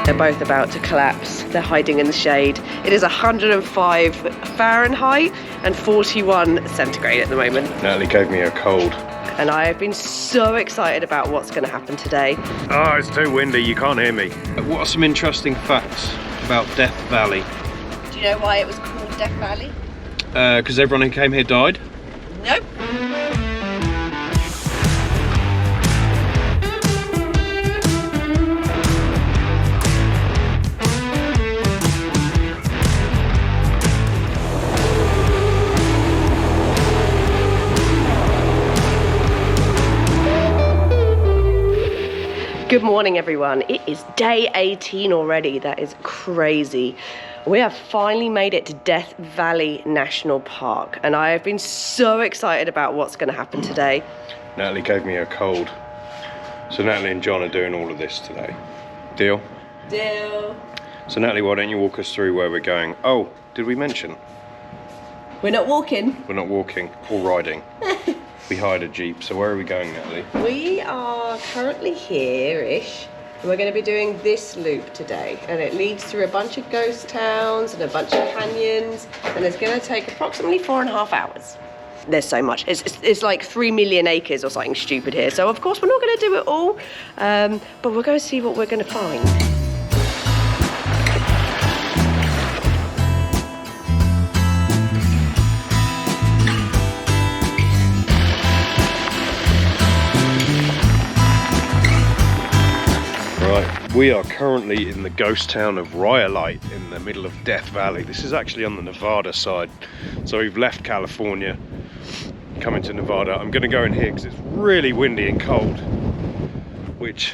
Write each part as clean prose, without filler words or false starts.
They're both about to collapse. They're hiding in the shade. It is 105 Fahrenheit and 41 centigrade at the moment. Natalie gave me a cold. And I have been so excited about what's going to happen today. Oh, it's too windy, you can't hear me. What are some interesting facts about Death Valley? Do you know why it was called Death Valley? Because everyone who came here died? Nope. Good morning, everyone. It is day 18 already. That is crazy. We have finally made it to Death Valley National Park, and I have been so excited about what's going to happen today. Natalie gave me a cold. So Natalie and John are doing all of this today. Deal? Deal. So Natalie, why don't you walk us through where we're going? Oh, did we mention? We're not walking. We're not walking or riding. We hired a Jeep, so where are we going, Natalie? We are currently here-ish, and we're going to be doing this loop today, and it leads through a bunch of ghost towns and a bunch of canyons, and it's going to take approximately 4.5 hours. There's so much. It's like 3 million acres or something stupid here, so of course we're not going to do it all, but we're going to see what we're going to find. We are currently in the ghost town of Rhyolite in the middle of Death Valley. This is actually on the Nevada side. So we've left California, coming to Nevada. I'm going to go in here because it's really windy and cold, which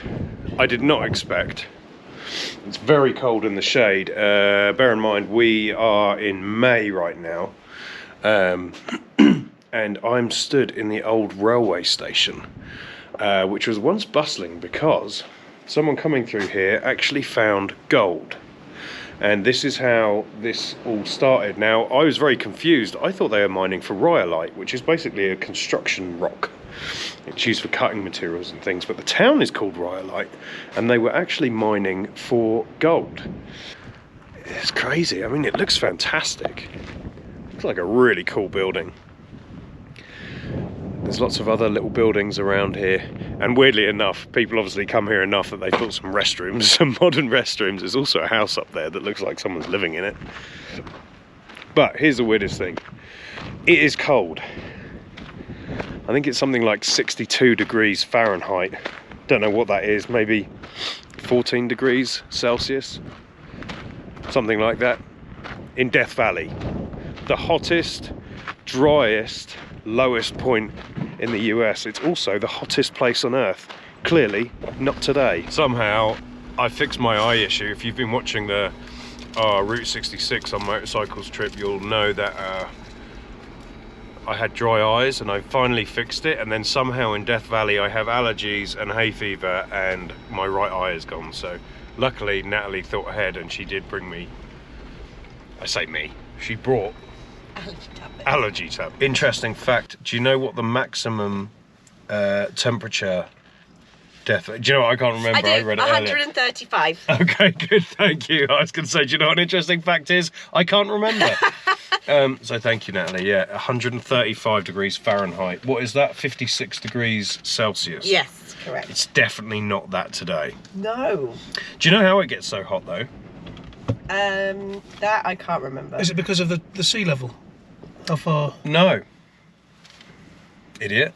I did not expect. It's very cold in the shade. Bear in mind, we are in May right now. And I'm stood in the old railway station, which was once bustling because someone coming through here actually found gold, and this is how this all started. Now, I was very confused. I thought they were mining for rhyolite, which is basically a construction rock. It's used for cutting materials and things, but the town is called Rhyolite, and they were actually mining for gold. It's crazy. I mean, it looks fantastic. Looks like a really cool building. There's lots of other little buildings around here, and weirdly enough, people obviously come here enough that they've built some restrooms, some modern restrooms. There's also a house up there that looks like someone's living in it. But here's the weirdest thing. It is cold. I think it's something like 62 degrees Fahrenheit. Don't know what that is, maybe 14 degrees Celsius, something like that, in Death Valley. The hottest, driest, lowest point in the US. It's also the hottest place on earth. Clearly not today. Somehow I fixed my eye issue. If you've been watching the Route 66 on motorcycles trip, you'll know that I had dry eyes, and I finally fixed it. And then somehow in Death Valley I have allergies and hay fever, and my right eye is gone. So luckily Natalie thought ahead, and she did bring me, I say me, she brought allergy tab. Interesting fact, do you know what the maximum temperature do you know what? I can't remember. I read it 135 earlier. Okay, good, thank you. I was going to say, do you know what an interesting fact is? I can't remember. So thank you, Natalie. Yeah, 135 degrees Fahrenheit. What is that? 56 degrees Celsius? Yes, correct. It's definitely not that today. No. Do you know how it gets so hot though? That I can't remember. Is it because of the sea level? How far? No. Idiot.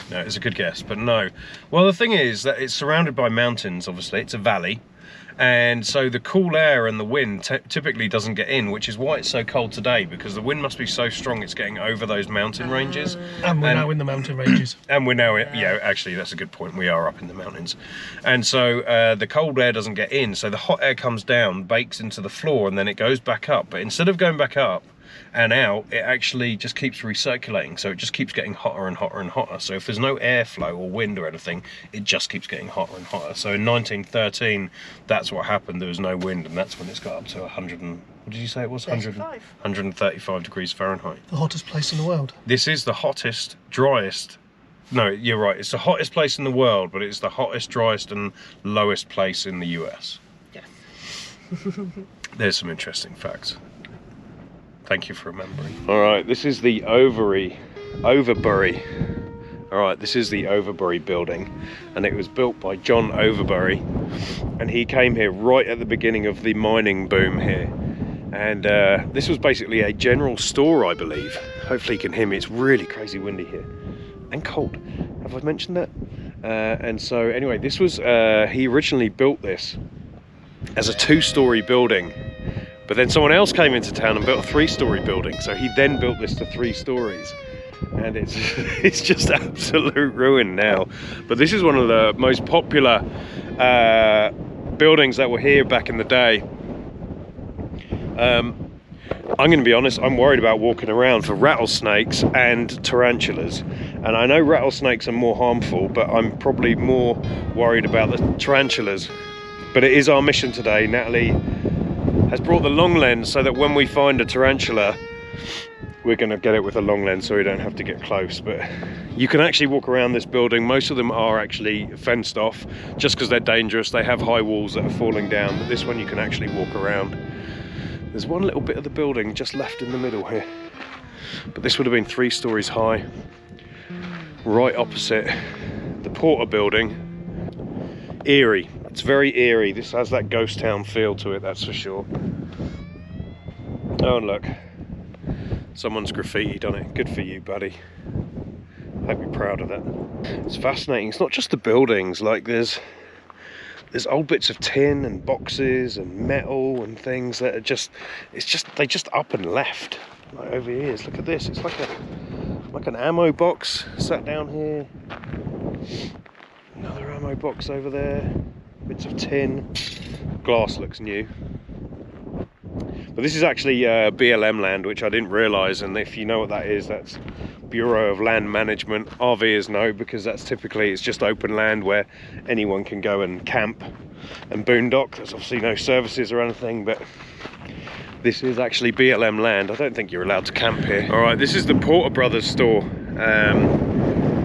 No, it's a good guess, but no. Well, the thing is that it's surrounded by mountains, obviously. It's a valley. And so the cool air and the wind typically doesn't get in, which is why it's so cold today, because the wind must be so strong it's getting over those mountain ranges. And we're now in the mountain ranges. And we're now, yeah, actually, that's a good point. We are up in the mountains. And so the cold air doesn't get in, so the hot air comes down, bakes into the floor, and then it goes back up. But instead of going back up and out, it actually just keeps recirculating, so it just keeps getting hotter and hotter and hotter. So if there's no airflow or wind or anything, it just keeps getting hotter and hotter. So in 1913, that's what happened. There was no wind, and that's when it's got up to 100 and, what did you say it was? 135 degrees Fahrenheit. The hottest place in the world. This is the hottest, driest no, you're right. It's the hottest place in the world, but it's the hottest, driest, and lowest place in the US. Yes. There's some interesting facts. Thank you for remembering. All right, this is the Overbury. All right, this is the Overbury Building, and it was built by John Overbury, and he came here right at the beginning of the mining boom here. And this was basically a general store, I believe. Hopefully you can hear me. It's really crazy windy here and cold. Have I mentioned that? And so anyway, this was, he originally built this as a 2-story building, but then someone else came into town and built a 3-story building. So he then built this to 3 stories. And it's just absolute ruin now. But this is one of the most popular buildings that were here back in the day. I'm going to be honest, I'm worried about walking around for rattlesnakes and tarantulas. And I know rattlesnakes are more harmful, but I'm probably more worried about the tarantulas. But it is our mission today. Natalie has brought the long lens so that when we find a tarantula, we're going to get it with a long lens so we don't have to get close. But you can actually walk around this building. Most of them are actually fenced off just because they're dangerous. They have high walls that are falling down, but this one you can actually walk around. There's one little bit of the building just left in the middle here, but this would have been 3 stories high, right opposite the Porter building. Eerie. It's very eerie. This has that ghost town feel to it, that's for sure. Oh, and look. Someone's graffitied on it. Good for you, buddy. Hope you're proud of that. It's fascinating. It's not just the buildings. Like there's old bits of tin and boxes and metal and things that are they just up and left. Like over here. Look at this. It's like an ammo box sat down here. Another ammo box over there. Bits of tin. Glass looks new. But this is actually BLM land, which I didn't realise, and if you know what that is, that's Bureau of Land Management. RVers know, because that's typically, it's just open land where anyone can go and camp and boondock. There's obviously no services or anything, but this is actually BLM land. I don't think you're allowed to camp here. All right, this is the Porter Brothers store.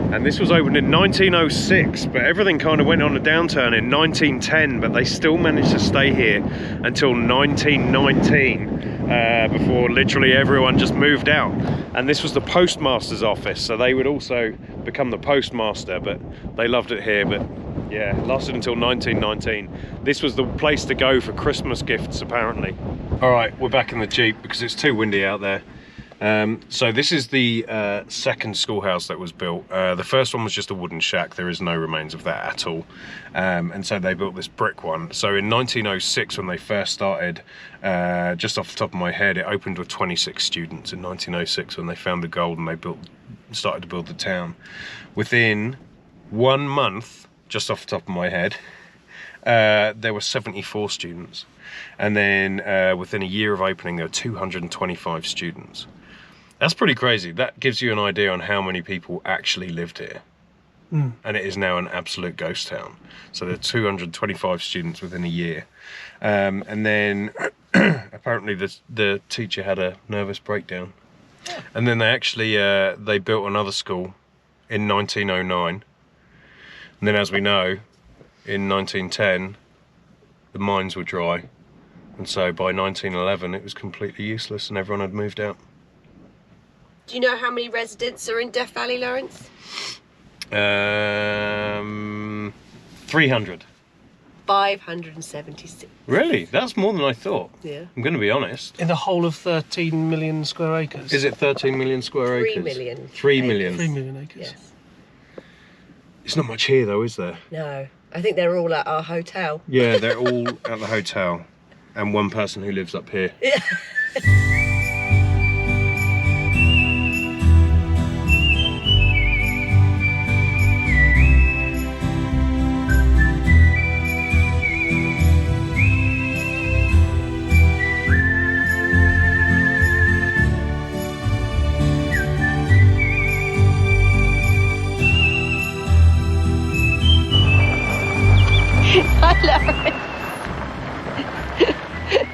And this was opened in 1906, but everything kind of went on a downturn in 1910, but they still managed to stay here until 1919, before literally everyone just moved out. And this was the postmaster's office, so they would also become the postmaster, but they loved it here. But yeah, lasted until 1919. This was the place to go for Christmas gifts, apparently. All right, we're back in the Jeep because it's too windy out there. So this is the second schoolhouse that was built. The first one was just a wooden shack. There is no remains of that at all. And so they built this brick one. So in 1906, when they first started, just off the top of my head, it opened with 26 students in 1906 when they found the gold and they started to build the town. Within 1 month, just off the top of my head, there were 74 students. And then within a year of opening, there were 225 students. That's pretty crazy. That gives you an idea on how many people actually lived here. And it is now an absolute ghost town. So there are 225 students within a year. And then apparently the teacher had a nervous breakdown. And then they actually, they built another school in 1909. And then, as we know, in 1910, the mines were dry. And so by 1911, it was completely useless and everyone had moved out. Do you know how many residents are in Death Valley, Lawrence? 300. 576. Really? That's more than I thought. Yeah. I'm going to be honest. In the whole of 13 million square acres. Is it 13 million square 3 acres? 3 million. 3 million. 3 million acres. Yes. It's not much here though, is there? No. I think they're all at our hotel. Yeah, they're all at the hotel. And one person who lives up here. Yeah.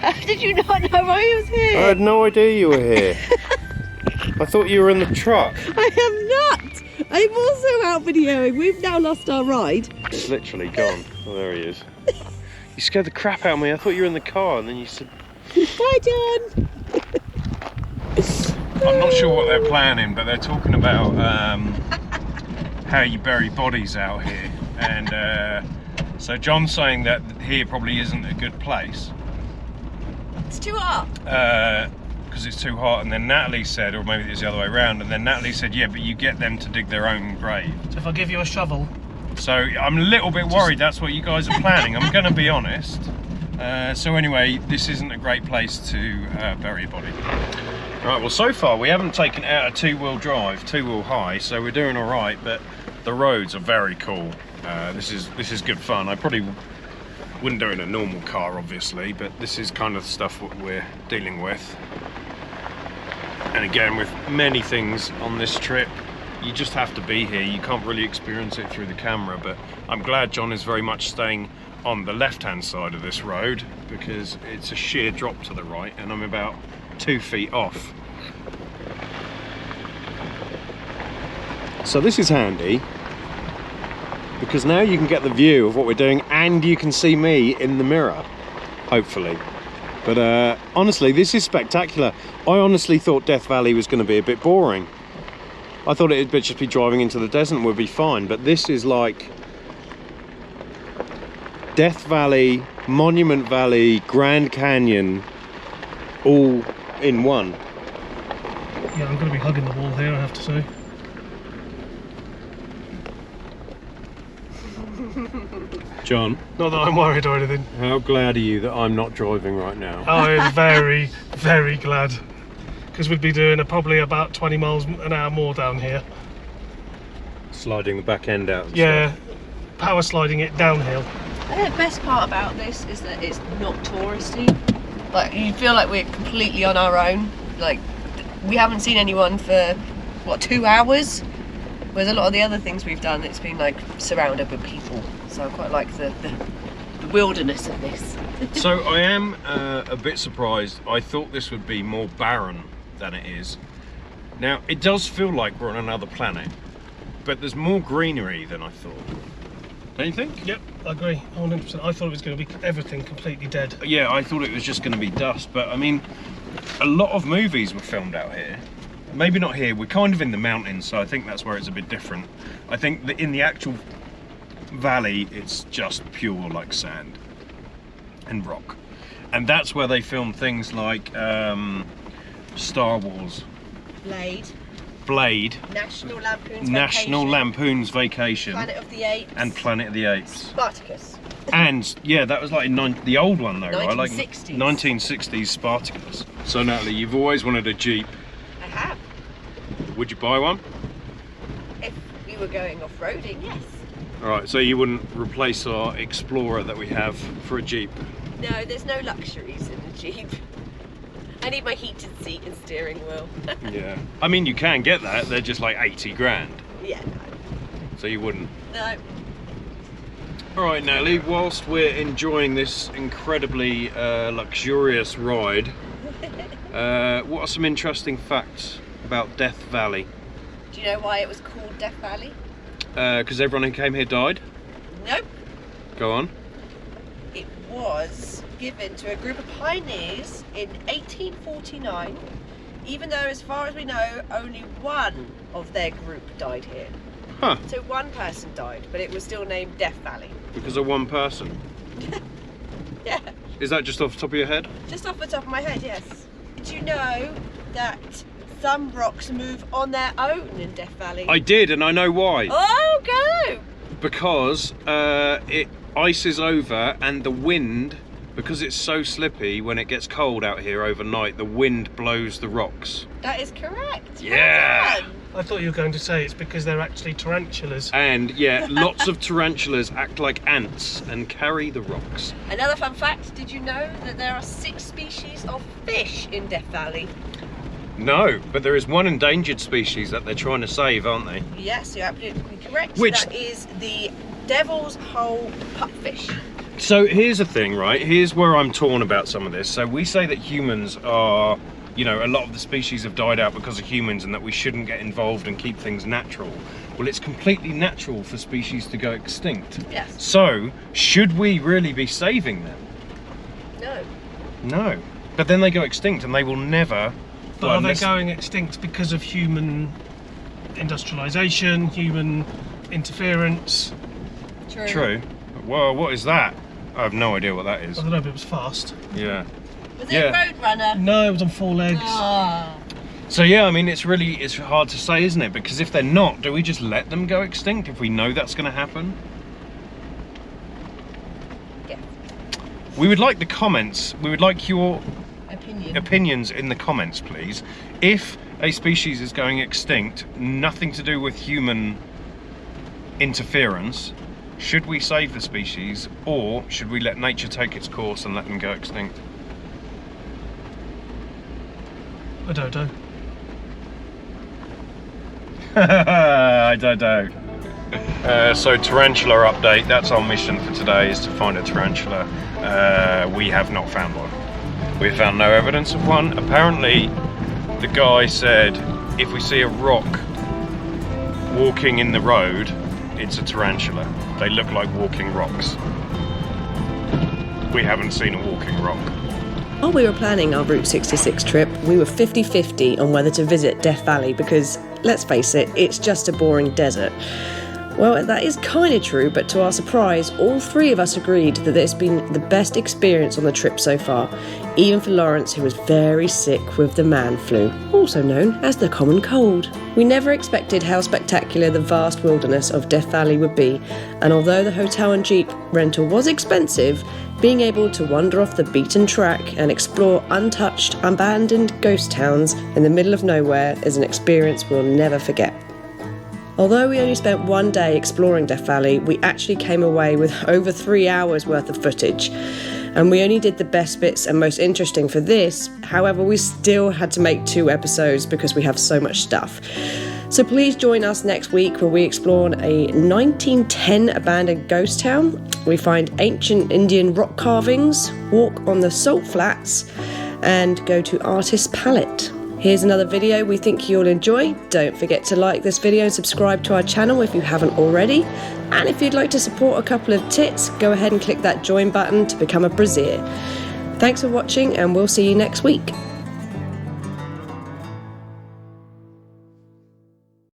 How did you not know I was here? I had no idea you were here. I thought you were in the truck. I am not. I'm also out videoing. We've now lost our ride. He's literally gone. Oh, there he is. You scared the crap out of me. I thought you were in the car, and then you said... Bye, John. I'm not sure what they're planning, but they're talking about how you bury bodies out here. And so John's saying that here probably isn't a good place. It's too hot. Because it's too hot, and then Natalie said, or maybe it's the other way around, and then Natalie said, yeah, but you get them to dig their own grave. So if I give you a shovel. So I'm a little bit worried that's what you guys are planning, I'm going to be honest. So anyway, this isn't a great place to bury a body. Right, well so far we haven't taken it out of two-wheel drive, two-wheel high, so we're doing all right, but the roads are very cool. This is good fun. I probably wouldn't do it in a normal car, obviously, but this is kind of the stuff what we're dealing with. And again, with many things on this trip, you just have to be here. You can't really experience it through the camera, but I'm glad John is very much staying on the left-hand side of this road because it's a sheer drop to the right and I'm about 2 feet off. So this is handy because now you can get the view of what we're doing and you can see me in the mirror, hopefully. But honestly, this is spectacular. I honestly thought Death Valley was going to be a bit boring. I thought it'd just be driving into the desert and we'd be fine, but this is like Death Valley, Monument Valley, Grand Canyon, all in one. Yeah, I'm going to be hugging the wall here, I have to say. John, Not that I'm worried or anything. how glad are you that I'm not driving right now? I'm very, very glad. Because we'd be doing probably about 20 miles an hour more down here. Sliding the back end out and Yeah, stuff. power sliding it downhill. I think the best part about this is that it's not touristy. Like, you feel like we're completely on our own. Like, we haven't seen anyone for, what, 2 hours? Whereas a lot of the other things we've done, it's been like surrounded with people. So I quite like the wilderness of this. So I am a bit surprised. I thought this would be more barren than it is. Now, it does feel like we're on another planet, but there's more greenery than I thought. Don't you think? Yep, I agree, 100%. I thought it was going to be everything completely dead. Yeah, I thought it was just going to be dust, but I mean, a lot of movies were filmed out here. Maybe not here, we're kind of in the mountains, so I think that's where it's a bit different. I think that in the actual valley, it's just pure like sand and rock. And that's where they filmed things like Star Wars. Blade. National Lampoon's Vacation. Planet of the Apes. And Planet of the Apes. Spartacus. And yeah, that was like the old one though, right? Like 1960s. 1960s Spartacus. So Natalie, you've always wanted a Jeep. I have. Would you buy one? If we were going off-roading, yes. Alright, so you wouldn't replace our Explorer that we have for a Jeep? No, there's no luxuries in the Jeep. I need my heated seat and steering wheel. Yeah. I mean, you can get that, they're just like 80 grand. Yeah, So you wouldn't? no. Alright Natalie, whilst we're enjoying this incredibly luxurious ride, what are some interesting facts about Death Valley? Do you know why it was called Death Valley? Because everyone who came here died? Nope. Go on. It was given to a group of pioneers in 1849, even though, as far as we know, only one of their group died here. Huh. So one person died, but it was still named Death Valley. Because of one person? Yeah. Is that just off the top of your head? Just off the top of my head, yes. Did you know that some rocks move on their own in Death Valley? I did, and I know why. Oh, go! Because it ices over and the wind, because it's so slippy, when it gets cold out here overnight, the wind blows the rocks. That is correct. Yeah. Well done. I thought you were going to say it's because they're actually tarantulas. And yeah, lots of tarantulas act like ants and carry the rocks. Another fun fact, did you know that there are 6 species of fish in Death Valley? No, but there is one endangered species that they're trying to save, aren't they? Yes, you're absolutely correct. Which- That is the devil's hole pupfish. So here's the thing, right? Here's where I'm torn about some of this. So we say that humans are, you know, a lot of the species have died out because of humans and that we shouldn't get involved and keep things natural. Well, it's completely natural for species to go extinct. Yes. So, should we really be saving them? No. No. But then they go extinct and they will never... But are they going extinct because of human industrialisation, human interference? True. Well, what is that? I have no idea what that is. I don't know, but it was fast. Yeah. Was it a Roadrunner? No, it was on 4 legs. Oh. So yeah, I mean, it's hard to say, isn't it? Because if they're not, do we just let them go extinct if we know that's going to happen? Yeah. We would like the comments. We would like your Opinions in the comments, please. If a species is going extinct, nothing to do with human interference, should we save the species, or should we let nature take its course and let them go extinct? I don't know. I don't know. So tarantula update, that's our mission for today, is to find a tarantula. We have not found one. We found no evidence of one. Apparently the guy said if we see a rock walking in the road, it's a tarantula. They look like walking rocks. We haven't seen a walking rock. While we were planning our Route 66 trip, we were 50-50 on whether to visit Death Valley because, let's face it, it's just a boring desert. Well, that is kind of true, but to our surprise, all 3 of us agreed that it's been the best experience on the trip so far, even for Lawrence, who was very sick with the man flu, also known as the common cold. We never expected how spectacular the vast wilderness of Death Valley would be, and although the hotel and jeep rental was expensive, being able to wander off the beaten track and explore untouched, abandoned ghost towns in the middle of nowhere is an experience we'll never forget. Although we only spent 1 day exploring Death Valley, we actually came away with over 3 hours worth of footage. And we only did the best bits and most interesting for this. However, we still had to make 2 episodes because we have so much stuff. So please join us next week where we explore a 1910 abandoned ghost town. We find ancient Indian rock carvings, walk on the salt flats, and go to Artist's Palette. Here's another video we think you'll enjoy. Don't forget to like this video and subscribe to our channel if you haven't already. And if you'd like to support a couple of tits, go ahead and click that join button to become a Braziere. Thanks for watching and we'll see you next week.